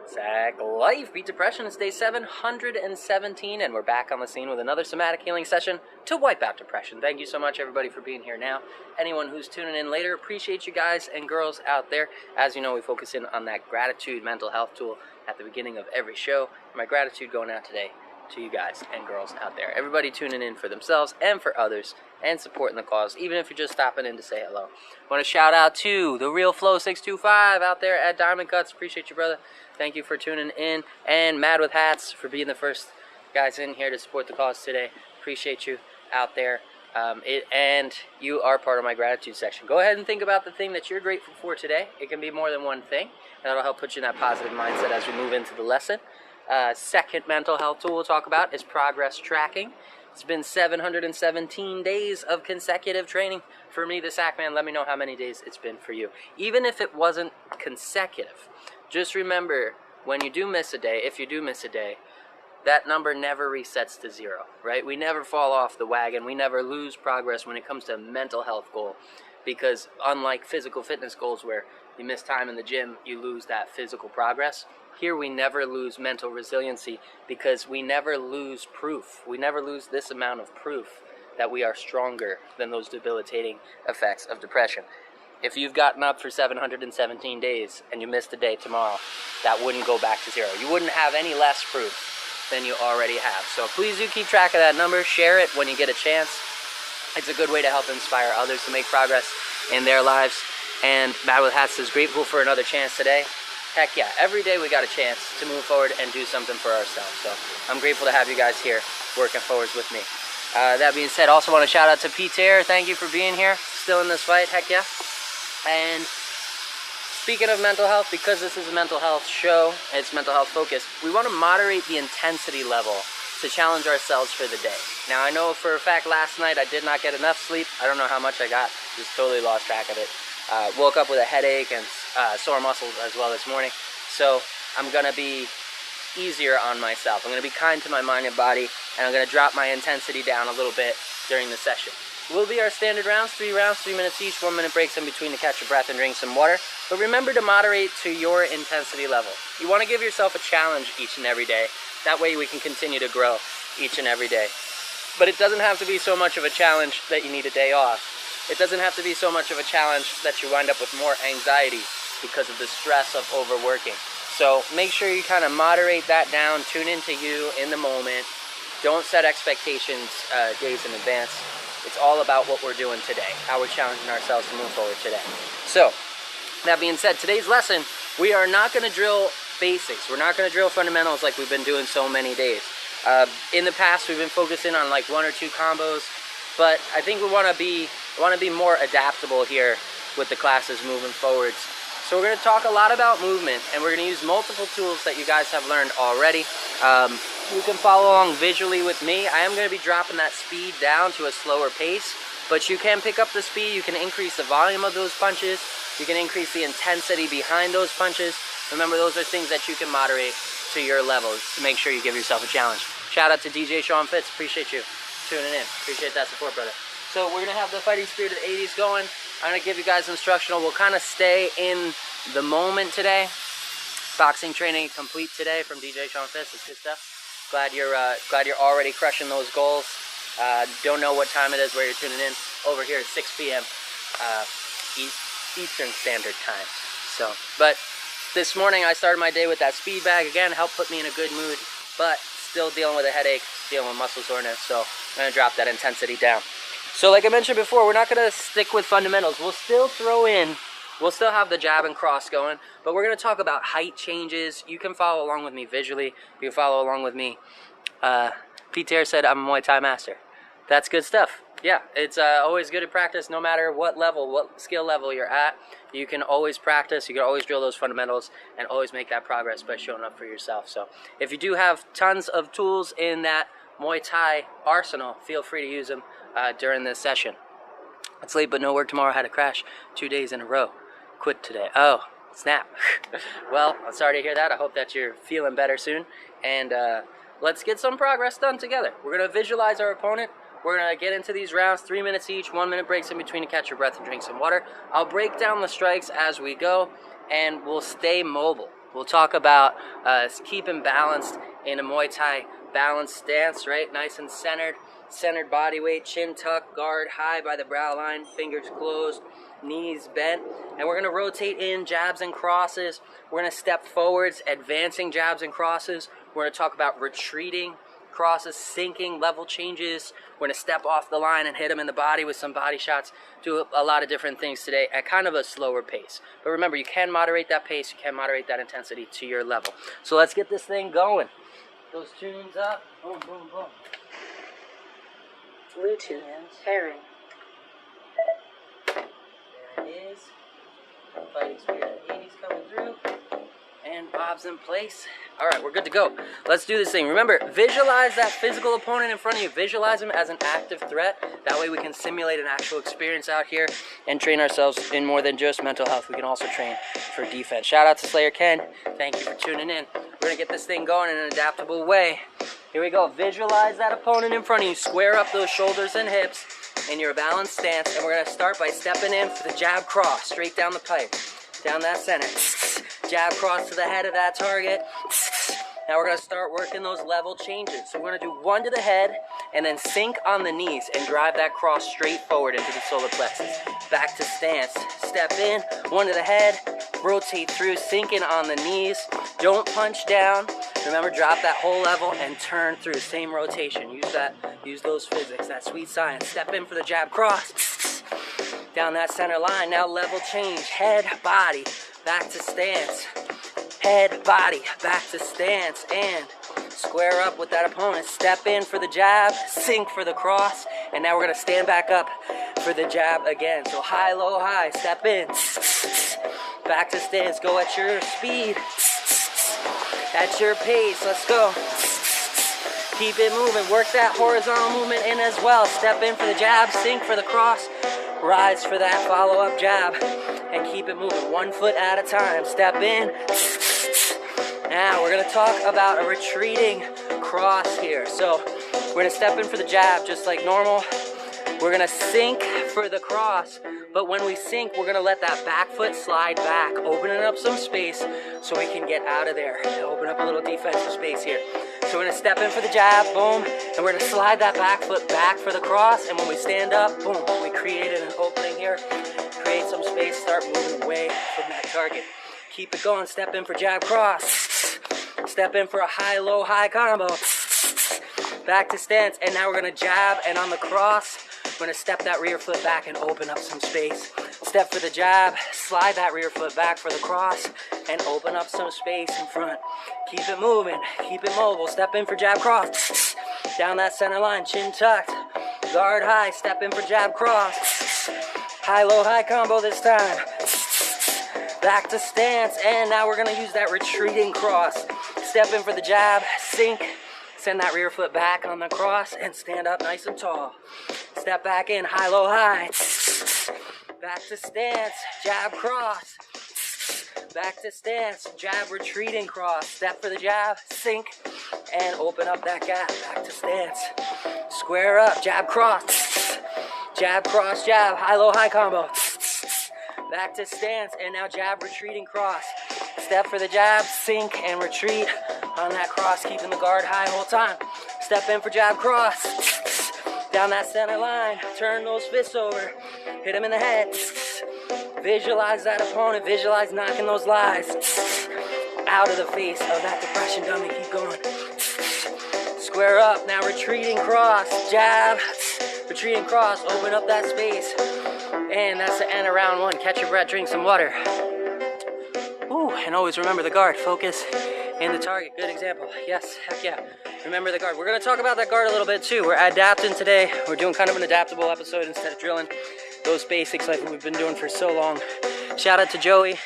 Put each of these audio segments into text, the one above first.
Sack Life Beat Depression. It's day 717, and we're back on the scene with another somatic healing session to wipe out depression. Thank you so much, everybody, for being here now. Anyone who's tuning in later, appreciate you guys and girls out there. As you know, we focus in on that gratitude mental health tool at the beginning of every show. My gratitude going out today to you guys and girls out there. Everybody tuning in for themselves and for others and supporting the cause, even if you're just stopping in to say hello. I want to shout out to the Real Flow 625 out there at Diamond Cuts. Appreciate you, brother. Thank you for tuning in. And Madwithhats for being the first guys in here to support the cause today. Appreciate you out there. And you are part of my gratitude section. Go ahead and think about the thing that you're grateful for today. It can be more than one thing. And that'll help put you in that positive mindset as we move into the lesson. Second mental health tool we'll talk about is progress tracking. It's been 717 days of consecutive training for me, the Sackman. Let me know how many days it's been for you. Even if it wasn't consecutive, just remember, when you do miss a day, if you do miss a day, that number never resets to zero, right? We never fall off the wagon. We never lose progress when it comes to a mental health goal, because unlike physical fitness goals where you miss time in the gym, you lose that physical progress. Here we never lose mental resiliency because we never lose proof. We never lose this amount of proof that we are stronger than those debilitating effects of depression. If you've gotten up for 717 days and you missed a day tomorrow, that wouldn't go back to zero. You wouldn't have any less proof than you already have. So please do keep track of that number. Share it when you get a chance. It's a good way to help inspire others to make progress in their lives. And Madwithhats is grateful for another chance today. Heck yeah, every day we got a chance to move forward and do something for ourselves. So I'm grateful to have you guys here working forwards with me. That being said, also want to shout out to Peter. Thank you for being here, still in this fight. Heck yeah. And speaking of mental health, because this is a mental health show, it's mental health focused, we want to moderate the intensity level to challenge ourselves for the day. Now, I know for a fact last night I did not get enough sleep. I don't know how much I got, just totally lost track of it. Woke up with a headache and sore muscles as well this morning. So I'm going to be easier on myself. I'm going to be kind to my mind and body, and I'm going to drop my intensity down a little bit during the session. It will be our standard rounds, 3 minutes each, 1 minute breaks in between to catch your breath and drink some water. But remember to moderate to your intensity level. You want to give yourself a challenge each and every day. That way we can continue to grow each and every day. But it doesn't have to be so much of a challenge that you need a day off. It doesn't have to be so much of a challenge that you wind up with more anxiety because of the stress of overworking. So make sure you kind of moderate that down, tune into you in the moment. Don't set expectations days in advance. It's all about what we're doing today, how we're challenging ourselves to move forward today. So, that being said, today's lesson, we are not going to drill basics. We're not going to drill fundamentals like we've been doing so many days. In the past, we've been focusing on like 1 or 2 combos, but I think we want to be more adaptable here with the classes moving forwards. So we're going to talk a lot about movement, and we're going to use multiple tools that you guys have learned already. You can follow along visually with me. I am going to be dropping that speed down to a slower pace, but you can pick up the speed. You can increase the volume of those punches. You can increase the intensity behind those punches. Remember, those are things that you can moderate to your levels to make sure you give yourself a challenge. Shout out to DJ Sean Fitz. Appreciate you tuning in. Appreciate that support, brother. So we're going to have the fighting spirit of the 80s going. I'm going to give you guys instructional. We'll kind of stay in the moment today. Boxing training complete today from DJ Sean Fitz. It's good stuff. Glad you're already crushing those goals. Don't know what time it is where you're tuning in. Over here at 6 p.m. Eastern Standard Time. So, but this morning I started my day with that speed bag again. Helped put me in a good mood, but still dealing with a headache, dealing with muscle soreness. So I'm gonna drop that intensity down. So like I mentioned before, we're not gonna stick with fundamentals. We'll still have the jab and cross going, but we're going to talk about height changes. You can follow along with me visually. You can follow along with me. Peter said I'm a Muay Thai master. That's good stuff. Yeah, it's always good to practice no matter what level, what skill level you're at. You can always practice. You can always drill those fundamentals and always make that progress by showing up for yourself. So if you do have tons of tools in that Muay Thai arsenal, feel free to use them during this session. It's late but no work tomorrow. Had a crash 2 days in a row. Quit today. Oh, snap. Well, I'm sorry to hear that. I hope that you're feeling better soon. And let's get some progress done together. We're going to visualize our opponent. We're going to get into these rounds, 3 minutes each, 1 minute breaks in between to catch your breath and drink some water. I'll break down the strikes as we go, and we'll stay mobile. We'll talk about keeping balanced in a Muay Thai balanced stance, right? Nice and centered body weight, chin tucked, guard high by the brow line, fingers closed, knees bent. And we're going to rotate in jabs and crosses. We're going to step forwards, advancing jabs and crosses. We're going to talk about retreating crosses, sinking, level changes. We're going to step off the line and hit them in the body with some body shots. Do a lot of different things today at kind of a slower pace. But remember, you can moderate that pace. You can moderate that intensity to your level. So let's get this thing going. Those tunes up. Boom, boom, boom. Bluetooth pairing. There it is. Fighting spirit of the 80s coming through. And Bob's in place. All right, we're good to go. Let's do this thing. Remember, visualize that physical opponent in front of you. Visualize him as an active threat. That way we can simulate an actual experience out here and train ourselves in more than just mental health. We can also train for defense. Shout out to Slayer Ken. Thank you for tuning in. We're going to get this thing going in an adaptable way. Here we go. Visualize that opponent in front of you. Square up those shoulders and hips in your balanced stance. And we're going to start by stepping in for the jab cross. Straight down the pipe. Down that center. Jab cross to the head of that target. Now we're going to start working those level changes. So we're going to do one to the head and then sink on the knees and drive that cross straight forward into the solar plexus. Back to stance. Step in, one to the head, rotate through, sinking on the knees. Don't punch down. Remember, drop that whole level and turn through. Same rotation. Use those physics, that sweet science. Step in for the jab cross. Down that center line. Now level change. Head, body, back to stance. Head, body, back to stance, and square up with that opponent. Step in for the jab, sink for the cross, and now we're going to stand back up for the jab again. So high, low, high, step in, back to stance, go at your speed, at your pace, let's go. Keep it moving, work that horizontal movement in as well. Step in for the jab, sink for the cross, rise for that follow-up jab, and keep it moving, 1 foot at a time. Step in. Now we're going to talk about a retreating cross here. So we're going to step in for the jab just like normal. We're going to sink for the cross, but when we sink, we're going to let that back foot slide back, opening up some space so we can get out of there. Open up a little defensive space here. So we're going to step in for the jab, boom, and we're going to slide that back foot back for the cross, and when we stand up, boom, we created an opening here. Create some space, start moving away from that target. Keep it going, step in for jab cross. Step in for a high, low, high combo. Back to stance, and now we're going to jab, and on the cross, we're going to step that rear foot back and open up some space. Step for the jab, slide that rear foot back for the cross, and open up some space in front. Keep it moving, keep it mobile. Step in for jab cross. Down that center line, chin tucked. Guard high, step in for jab cross. High, low, high combo this time. Back to stance, and now we're going to use that retreating cross. Step in for the jab, sink, send that rear foot back on the cross, and stand up nice and tall. Step back in, high, low, high. Back to stance, jab cross. Back to stance, jab retreating cross. Step for the jab, sink, and open up that gap. Back to stance. Square up, jab cross. Jab cross, jab, high, low, high combo. Back to stance, and now jab retreating cross. Step for the jab, sink, and retreat on that cross, keeping the guard high whole time. Step in for jab cross. Down that center line, turn those fists over, hit him in the head. Visualize that opponent, visualize knocking those lies out of the face of that depression dummy. Keep going. Square up, now retreating cross, jab, retreating cross, open up that space. And that's the end of round one. Catch your breath, drink some water. Ooh, and always remember the guard. Focus in the target. Good example. Yes, heck yeah. Remember the guard. We're going to talk about that guard a little bit too. We're adapting today. We're doing kind of an adaptable episode instead of drilling those basics like we've been doing for so long. Shout out to Joey.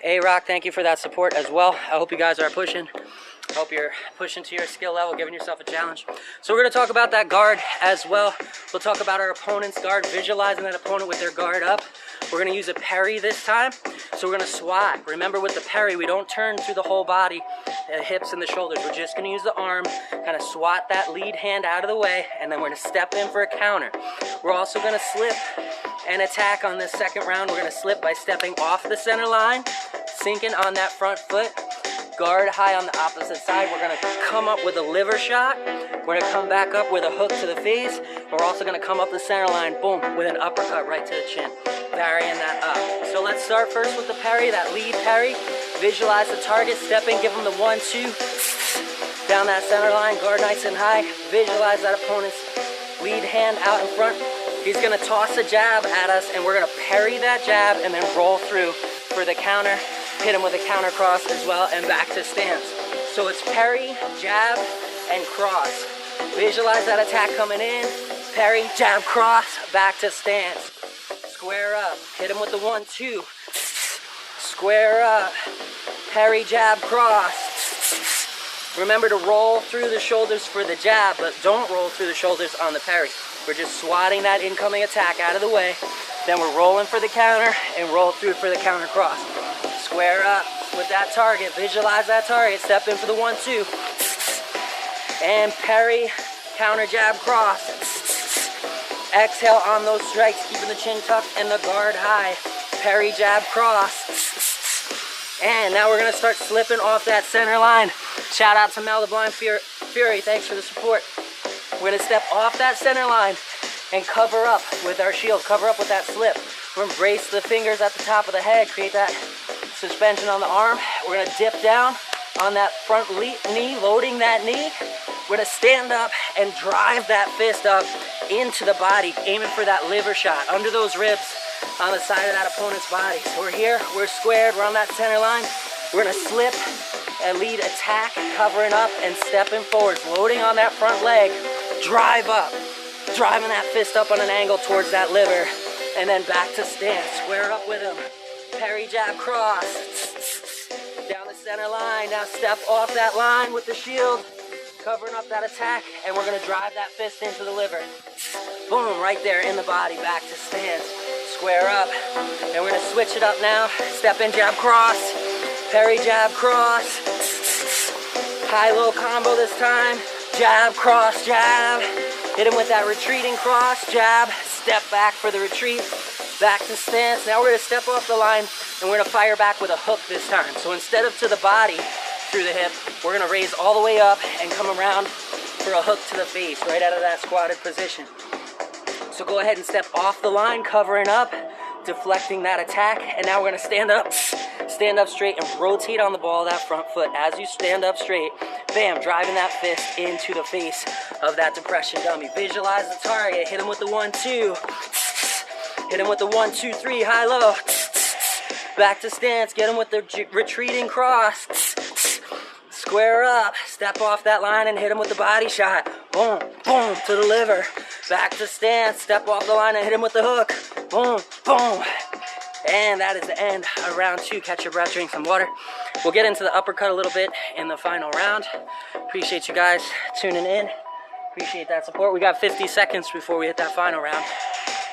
A-Rock, thank you for that support as well. I hope you guys are pushing. I hope you're pushing to your skill level, giving yourself a challenge. So we're going to talk about that guard as well. We'll talk about our opponent's guard, visualizing that opponent with their guard up. We're going to use a parry this time. So we're going to swat. Remember, with the parry, we don't turn through the whole body, the hips and the shoulders. We're just going to use the arm, kind of swat that lead hand out of the way, and then we're going to step in for a counter. We're also going to slip and attack on this second round. We're going to slip by stepping off the center line, sinking on that front foot, Guard high on the opposite side. We're gonna come up with a liver shot. We're gonna come back up with a hook to the face. We're also gonna come up the center line, boom, with an uppercut right to the chin, varying that up. So let's start first with the parry, that lead parry. Visualize the target, step in, give them the 1-2. Down that center line, guard nice and high. Visualize that opponent's lead hand out in front. He's gonna toss a jab at us, and we're gonna parry that jab and then roll through for the counter. Hit him with a counter cross as well, and back to stance. So it's parry, jab, and cross. Visualize that attack coming in. Parry, jab, cross, back to stance. Square up, hit him with the 1-2. Square up, parry, jab, cross. Remember to roll through the shoulders for the jab, but don't roll through the shoulders on the parry. We're just swatting that incoming attack out of the way. Then we're rolling for the counter and roll through for the counter cross. Square up with that target. Visualize that target. Step in for the 1-2. And parry, counter jab, cross. Exhale on those strikes, keeping the chin tucked and the guard high. Parry, jab, cross. And now we're gonna start slipping off that center line. Shout out to Mel the Blind Fury, thanks for the support. We're gonna step off that center line and cover up with our shield, cover up with that slip. We're gonna brace the fingers at the top of the head, create that suspension on the arm. We're gonna dip down on that front knee, loading that knee. We're gonna stand up and drive that fist up into the body, aiming for that liver shot, under those ribs on the side of that opponent's body. So we're here, we're squared, we're on that center line. We're gonna slip and lead attack, covering up and stepping forwards, loading on that front leg, drive up, driving that fist up on an angle towards that liver, and then back to stance, square up with him, parry, jab, cross, down the center line. Now step off that line with the shield, covering up that attack, and we're gonna drive that fist into the liver. Boom, right there in the body, back to stance, square up, and we're gonna switch it up now, step in, jab, cross, parry, jab, cross, high-low combo this time, jab, cross, jab, hit him with that retreating cross, jab, step back for the retreat, back to stance. Now we're gonna step off the line and we're gonna fire back with a hook this time. So instead of to the body, through the hip, we're gonna raise all the way up and come around for a hook to the face, right out of that squatted position. So go ahead and step off the line, covering up, deflecting that attack, and now we're gonna stand up straight and rotate on the ball of that front foot. As you stand up straight, bam, driving that fist into the face of that depression dummy. Visualize the target, hit him with the 1-2, hit him with the 1-2-3, high-low, back to stance, get him with the retreating cross, square up, step off that line and hit him with the body shot, boom, boom, to the liver, back to stance, step off the line and hit him with the hook, boom, boom. And that is the end of round 2. Catch your breath, drink some water. We'll get into the uppercut a little bit in the final round. Appreciate you guys tuning in. Appreciate that support. We got 50 seconds before we hit that final round.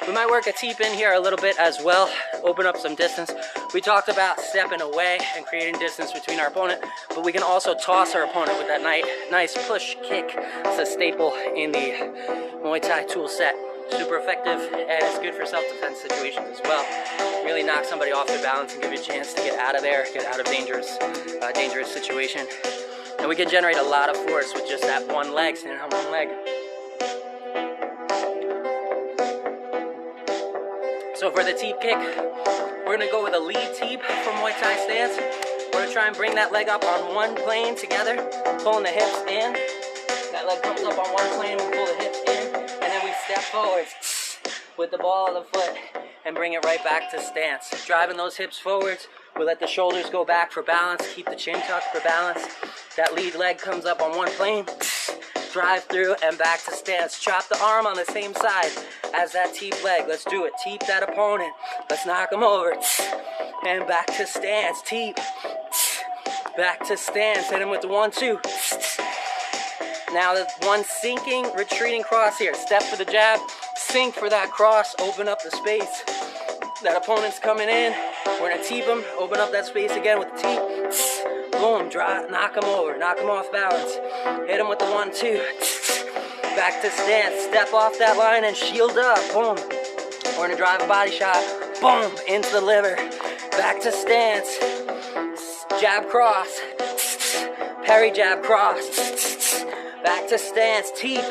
We might work a teep in here a little bit as well, open up some distance. We talked about stepping away and creating distance between our opponent, but we can also toss our opponent with that nice push kick. It's a staple in the Muay Thai tool set. Super effective, and it's good for self-defense situations as well. Really knock somebody off their balance and give you a chance to get out of there, get out of dangerous situation. And we can generate a lot of force with just that one leg, standing on one leg. So for the teep kick, we're gonna go with a lead teep from Muay Thai stance. We're gonna try and bring that leg up on one plane together, pulling the hips in. That leg comes up on one plane, we pull the hips in, and then we step forward with the ball of the foot and bring it right back to stance. Driving those hips forwards, we let the shoulders go back for balance, keep the chin tucked for balance. That lead leg comes up on one plane, drive through and back to stance. Chop the arm on the same side as that teep leg. Let's do it. Teep that opponent. Let's knock him over. And back to stance. Teep. Back to stance. Hit him with the 1-2. Now the one sinking, retreating cross here. Step for the jab. Sink for that cross. Open up the space. That opponent's coming in. We're going to teep him. Open up that space again with the teep. Boom. Drop. Knock him over. Knock him off balance. Hit him with the 1-2. Back to stance. Step off that line and shield up. Boom. We're going to drive a body shot. Boom. Into the liver. Back to stance. Jab cross. Parry, jab, cross. Back to stance, teep.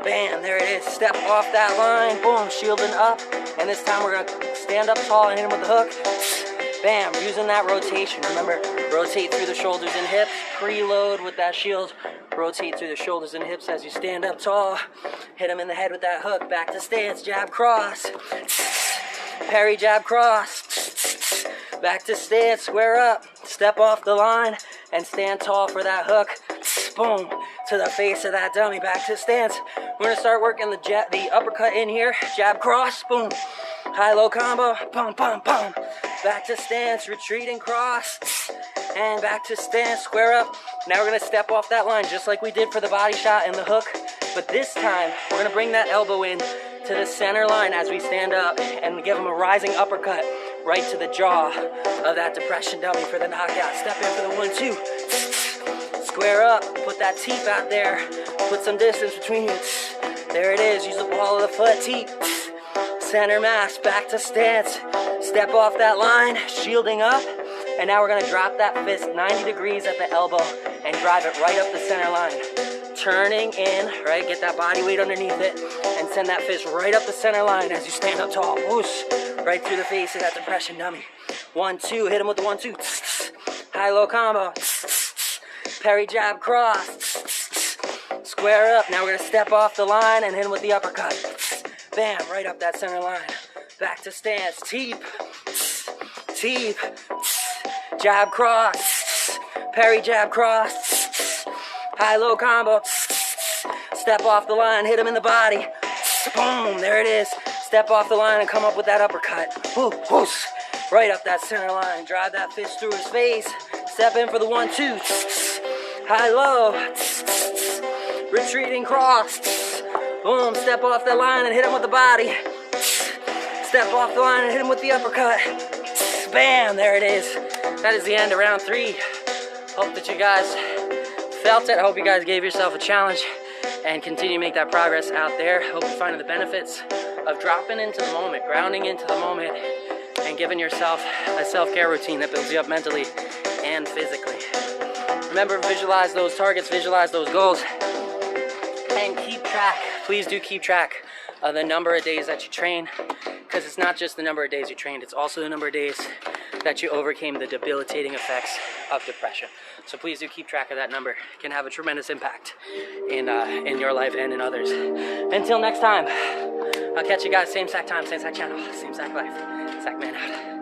Bam, there it is. Step off that line. Boom, shielding up. And this time we're going to stand up tall and hit him with the hook. Bam, using that rotation. Remember, rotate through the shoulders and hips. Preload with that shield. Rotate through the shoulders and hips as you stand up tall. Hit him in the head with that hook. Back to stance, jab, cross. Parry, jab, cross. Back to stance, square up. Step off the line and stand tall for that hook. Boom, to the face of that dummy. Back to stance. We're gonna start working the uppercut in here. Jab, cross, boom. High-low combo, boom, boom, boom. Back to stance, retreating cross. And back to stance, square up. Now we're gonna step off that line just like we did for the body shot and the hook. But this time, we're gonna bring that elbow in to the center line as we stand up and give him a rising uppercut right to the jaw of that depression dummy for the knockout. Step in for the 1-2. Square up, put that teep out there. Put some distance between you. There it is, use the ball of the foot, teep. Center mass, back to stance. Step off that line, shielding up. And now we're gonna drop that fist 90 degrees at the elbow and drive it right up the center line. Turning in, right, get that body weight underneath it and send that fist right up the center line as you stand up tall. Whoosh, right through the face of that depression dummy. 1-2, hit him with the 1-2. High-low combo. Parry, jab, cross. Square up. Now we're gonna step off the line and hit him with the uppercut. Bam, right up that center line. Back to stance, teep. Teep. Jab, cross. Parry, jab, cross. High-low combo. Step off the line, hit him in the body. Boom, there it is. Step off the line and come up with that uppercut. Whoosh, right up that center line. Drive that fist through his face. Step in for the 1-2. High-low. Retreating cross. Boom, step off that line and hit him with the body. Step off the line and hit him with the uppercut. Bam, there it is. That is the end of round 3. Hope that you guys felt it. I hope you guys gave yourself a challenge and continue to make that progress out there. Hope you're finding the benefits of dropping into the moment, grounding into the moment, and giving yourself a self-care routine that builds you up mentally and physically. Remember, visualize those targets, visualize those goals, and keep track. Please do keep track of the number of days that you train, because it's not just the number of days you trained, it's also the number of days that you overcame the debilitating effects of depression. So please do keep track of that number. It can have a tremendous impact in your life and in others. Until next time, I'll catch you guys same Sack time, same Sack channel, same Sack life. Sackman out.